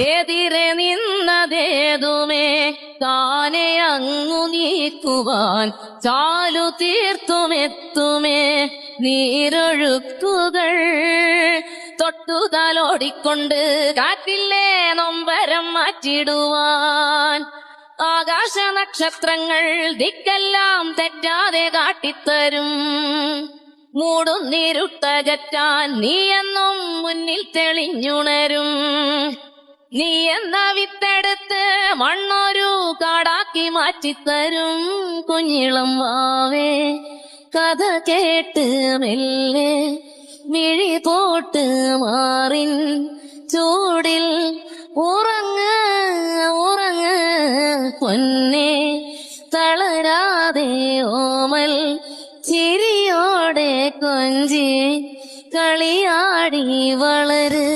എതിരെ നിന്നതേതുമേ താനെ അങ്ങു നീക്കുവാൻ ചാലു തീർത്തുമെത്തുമേ നീരൊഴുക്കുകൾ തൊട്ടുതലോടിക്കൊണ്ട് കാറ്റില്ലേ നൊമ്പരം മാറ്റിടുവാൻ ആകാശ നക്ഷത്രങ്ങൾ ദിക്കെല്ലാം തെറ്റാതെ കാട്ടിത്തരും മൂടുന്നിരുട്ടകറ്റാൻ നീയെന്നും മുന്നിൽ തെളിഞ്ഞുണരും നീ എന്ന വിത്തെടുത്ത് മണ്ണൊരു കാടാക്കി മാറ്റിത്തരും കുഞ്ഞിളം വാവേ കഥ കേട്ട് മെല്ലെ മിഴി പോട്ട് മാറിൻ ചൂടിൽ ഉറങ്ങ് ഉറങ്ങ് പൊന്നെ തളരാതെ ഓമൽ ചിരിയോടെ കൊഞ്ചി കളിയാടി വളര്